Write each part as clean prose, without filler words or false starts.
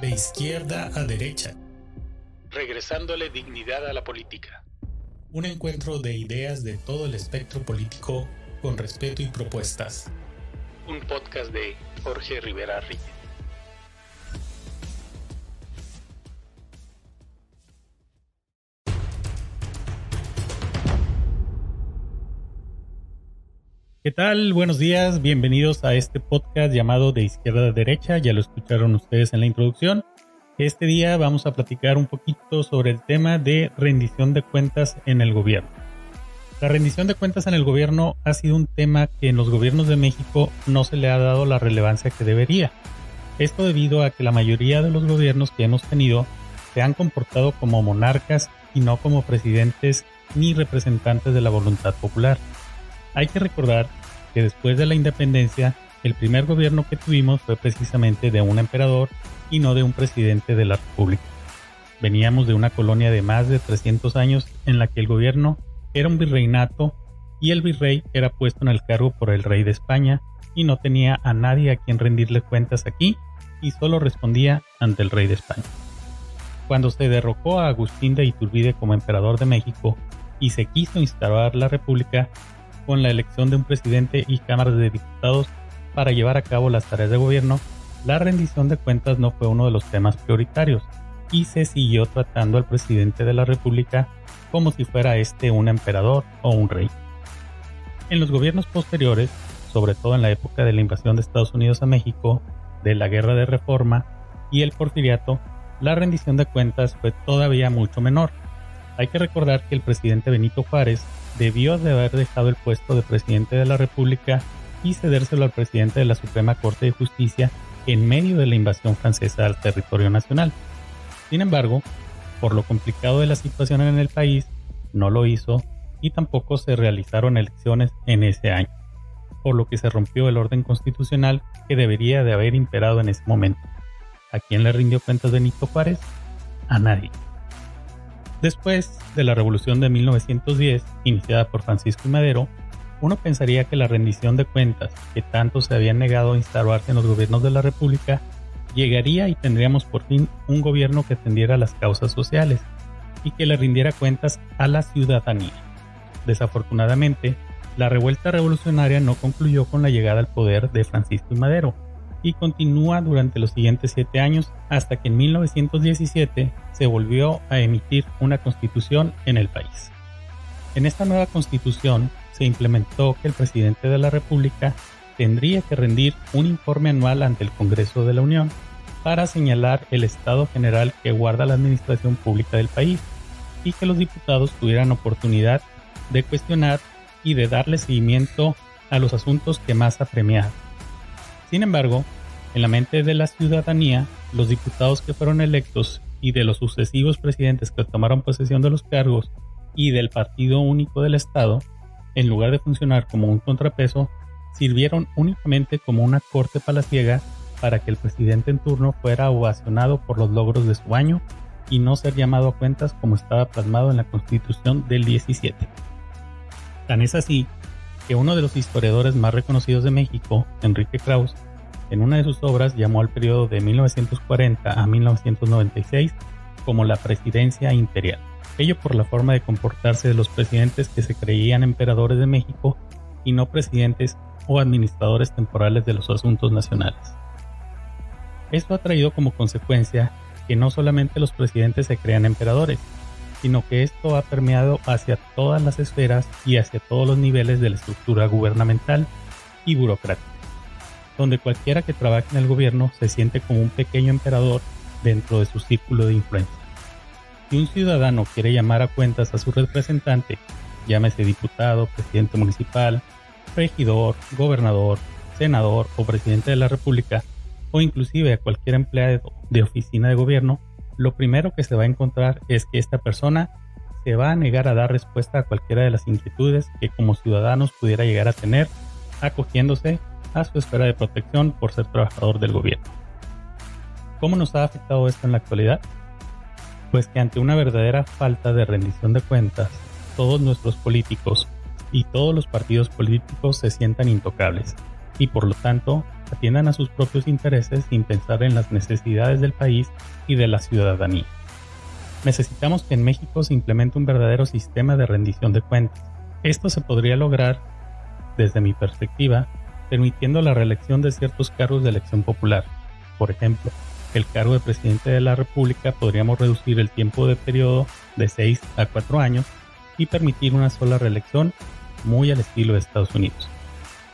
De izquierda a derecha. Regresándole dignidad a la política. Un encuentro de ideas de todo el espectro político con respeto y propuestas. Un podcast de Jorge Rivera Ríos. ¿Qué tal? Buenos días, bienvenidos a este podcast llamado De izquierda a derecha, ya lo escucharon ustedes en la introducción. Este día vamos a platicar un poquito sobre el tema de rendición de cuentas en el gobierno. La rendición de cuentas en el gobierno ha sido un tema que en los gobiernos de México no se le ha dado la relevancia que debería. Esto debido a que la mayoría de los gobiernos que hemos tenido se han comportado como monarcas y no como presidentes ni representantes de la voluntad popular. Hay que recordar que después de la independencia, el primer gobierno que tuvimos fue precisamente de un emperador y no de un presidente de la República. Veníamos de una colonia de más de 300 años en la que el gobierno era un virreinato y el virrey era puesto en el cargo por el rey de España y no tenía a nadie a quien rendirle cuentas aquí y solo respondía ante el rey de España. Cuando se derrocó a Agustín de Iturbide como emperador de México y se quiso instaurar la República, con la elección de un presidente y cámaras de diputados para llevar a cabo las tareas de gobierno, la rendición de cuentas no fue uno de los temas prioritarios y se siguió tratando al presidente de la República como si fuera un emperador o un rey. En los gobiernos posteriores, sobre todo en la época de la invasión de Estados Unidos a México, de la Guerra de Reforma y el Porfiriato, la rendición de cuentas fue todavía mucho menor. Hay que recordar que el presidente Benito Juárez debió de haber dejado el puesto de presidente de la República y cedérselo al presidente de la Suprema Corte de Justicia en medio de la invasión francesa al territorio nacional. Sin embargo, por lo complicado de la situación en el país, no lo hizo y tampoco se realizaron elecciones en ese año, por lo que se rompió el orden constitucional que debería de haber imperado en ese momento. ¿A quién le rindió cuentas Benito Juárez? A nadie. Después de la Revolución de 1910, iniciada por Francisco I. Madero, uno pensaría que la rendición de cuentas, que tanto se habían negado a instaurarse en los gobiernos de la República, llegaría y tendríamos por fin un gobierno que atendiera las causas sociales y que le rindiera cuentas a la ciudadanía. Desafortunadamente, la revuelta revolucionaria no concluyó con la llegada al poder de Francisco I. Madero, y continúa durante los siguientes 7 años hasta que en 1917 se volvió a emitir una constitución en el país. En esta nueva constitución se implementó que el presidente de la República tendría que rendir un informe anual ante el Congreso de la Unión para señalar el estado general que guarda la administración pública del país y que los diputados tuvieran oportunidad de cuestionar y de darle seguimiento a los asuntos que más apremiaban. Sin embargo, en la mente de la ciudadanía, los diputados que fueron electos y de los sucesivos presidentes que tomaron posesión de los cargos y del partido único del Estado, en lugar de funcionar como un contrapeso, sirvieron únicamente como una corte palaciega para que el presidente en turno fuera ovacionado por los logros de su año y no ser llamado a cuentas como estaba plasmado en la Constitución del 17. Tan es así que uno de los historiadores más reconocidos de México, Enrique Krauss, en una de sus obras llamó al periodo de 1940 a 1996 como la presidencia imperial, ello por la forma de comportarse de los presidentes que se creían emperadores de México y no presidentes o administradores temporales de los asuntos nacionales. Esto ha traído como consecuencia que no solamente los presidentes se crean emperadores, sino que esto ha permeado hacia todas las esferas y hacia todos los niveles de la estructura gubernamental y burocrática, donde cualquiera que trabaje en el gobierno se siente como un pequeño emperador dentro de su círculo de influencia. Si un ciudadano quiere llamar a cuentas a su representante, llámese diputado, presidente municipal, regidor, gobernador, senador o presidente de la República, o inclusive a cualquier empleado de oficina de gobierno, lo primero que se va a encontrar es que esta persona se va a negar a dar respuesta a cualquiera de las inquietudes que como ciudadanos pudiera llegar a tener, acogiéndose a su esfera de protección por ser trabajador del gobierno. ¿Cómo nos ha afectado esto en la actualidad? Pues que ante una verdadera falta de rendición de cuentas, todos nuestros políticos y todos los partidos políticos se sientan intocables, y por lo tanto atiendan a sus propios intereses sin pensar en las necesidades del país y de la ciudadanía. Necesitamos que en México se implemente un verdadero sistema de rendición de cuentas. Esto se podría lograr, desde mi perspectiva, permitiendo la reelección de ciertos cargos de elección popular. Por ejemplo, el cargo de presidente de la República podríamos reducir el tiempo de periodo de 6 a 4 años y permitir una sola reelección, muy al estilo de Estados Unidos.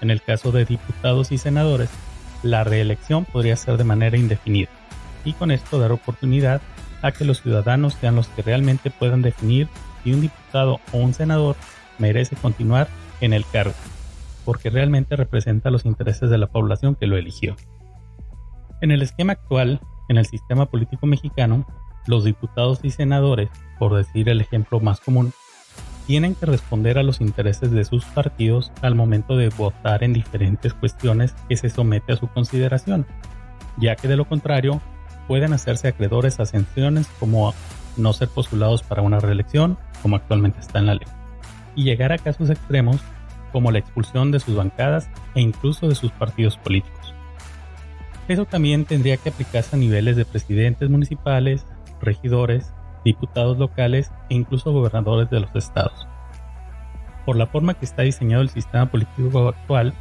En el caso de diputados y senadores, la reelección podría ser de manera indefinida y con esto dar oportunidad a que los ciudadanos sean los que realmente puedan definir si un diputado o un senador merece continuar en el cargo, porque realmente representa los intereses de la población que lo eligió. En el esquema actual, en el sistema político mexicano, los diputados y senadores, por decir el ejemplo más común, tienen que responder a los intereses de sus partidos al momento de votar en diferentes cuestiones que se somete a su consideración, ya que de lo contrario pueden hacerse acreedores a sanciones como no ser postulados para una reelección, como actualmente está en la ley, y llegar a casos extremos como la expulsión de sus bancadas e incluso de sus partidos políticos. Eso también tendría que aplicarse a niveles de presidentes municipales, regidores, diputados locales e incluso gobernadores de los estados. Por la forma que está diseñado el sistema político actual,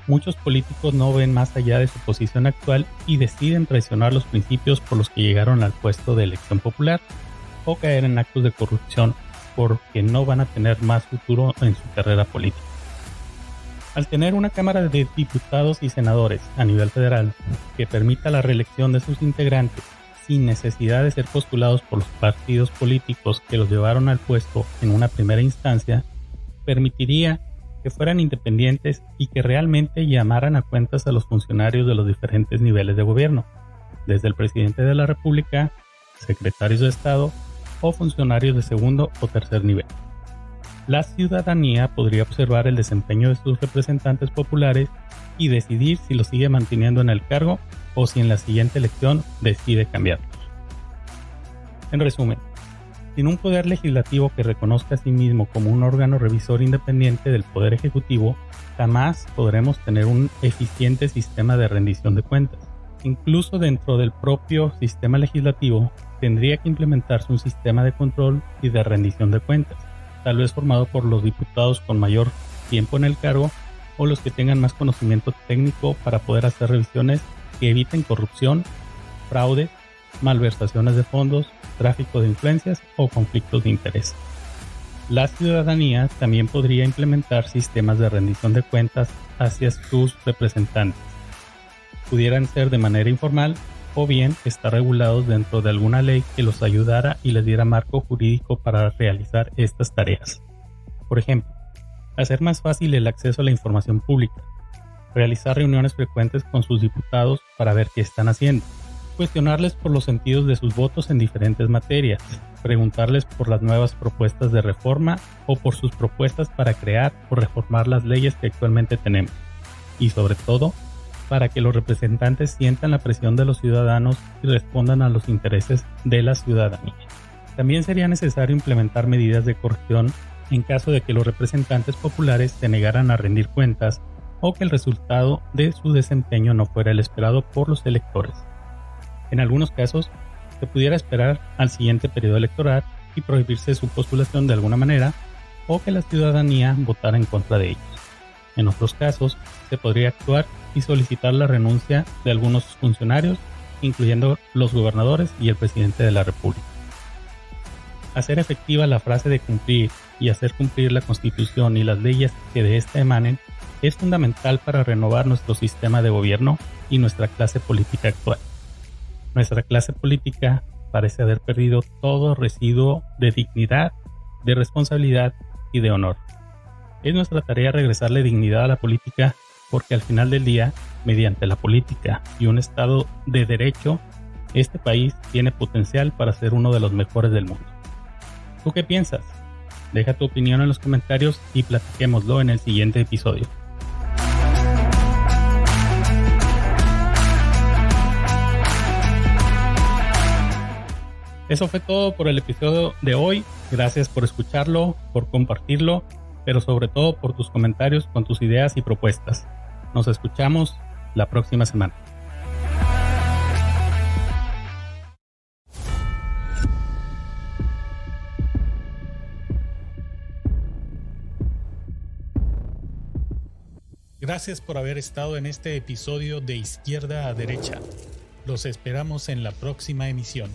muchos políticos no ven más allá de su posición actual y deciden traicionar los principios por los que llegaron al puesto de elección popular o caer en actos de corrupción porque no van a tener más futuro en su carrera política. Al tener una Cámara de Diputados y Senadores a nivel federal que permita la reelección de sus integrantes sin necesidad de ser postulados por los partidos políticos que los llevaron al puesto en una primera instancia, permitiría que fueran independientes y que realmente llamaran a cuentas a los funcionarios de los diferentes niveles de gobierno, desde el presidente de la República, secretarios de Estado o funcionarios de segundo o tercer nivel. La ciudadanía podría observar el desempeño de sus representantes populares y decidir si los sigue manteniendo en el cargo o si en la siguiente elección decide cambiarlos. En resumen, sin un poder legislativo que reconozca a sí mismo como un órgano revisor independiente del poder ejecutivo, jamás podremos tener un eficiente sistema de rendición de cuentas. Incluso dentro del propio sistema legislativo, tendría que implementarse un sistema de control y de rendición de cuentas, tal vez formado por los diputados con mayor tiempo en el cargo o los que tengan más conocimiento técnico para poder hacer revisiones que eviten corrupción, fraude, malversaciones de fondos, tráfico de influencias o conflictos de interés. La ciudadanía también podría implementar sistemas de rendición de cuentas hacia sus representantes. Pudieran ser de manera informal o bien estar regulados dentro de alguna ley que los ayudara y les diera marco jurídico para realizar estas tareas. Por ejemplo, hacer más fácil el acceso a la información pública, realizar reuniones frecuentes con sus diputados para ver qué están haciendo, cuestionarles por los sentidos de sus votos en diferentes materias, preguntarles por las nuevas propuestas de reforma o por sus propuestas para crear o reformar las leyes que actualmente tenemos, y sobre todo, para que los representantes sientan la presión de los ciudadanos y respondan a los intereses de la ciudadanía. También sería necesario implementar medidas de corrección en caso de que los representantes populares se negaran a rendir cuentas o que el resultado de su desempeño no fuera el esperado por los electores. En algunos casos, se pudiera esperar al siguiente periodo electoral y prohibirse su postulación de alguna manera o que la ciudadanía votara en contra de ellos. En otros casos, se podría actuar y solicitar la renuncia de algunos funcionarios, incluyendo los gobernadores y el presidente de la República. Hacer efectiva la frase de cumplir y hacer cumplir la Constitución y las leyes que de ésta emanen es fundamental para renovar nuestro sistema de gobierno y nuestra clase política actual. Nuestra clase política parece haber perdido todo residuo de dignidad, de responsabilidad y de honor. Es nuestra tarea regresarle dignidad a la política porque al final del día, mediante la política y un Estado de derecho, este país tiene potencial para ser uno de los mejores del mundo. ¿Tú qué piensas? Deja tu opinión en los comentarios y platiquémoslo en el siguiente episodio. Eso fue todo por el episodio de hoy. Gracias por escucharlo, por compartirlo, pero sobre todo por tus comentarios con tus ideas y propuestas. Nos escuchamos la próxima semana. Gracias por haber estado en este episodio de Izquierda a Derecha. Los esperamos en la próxima emisión.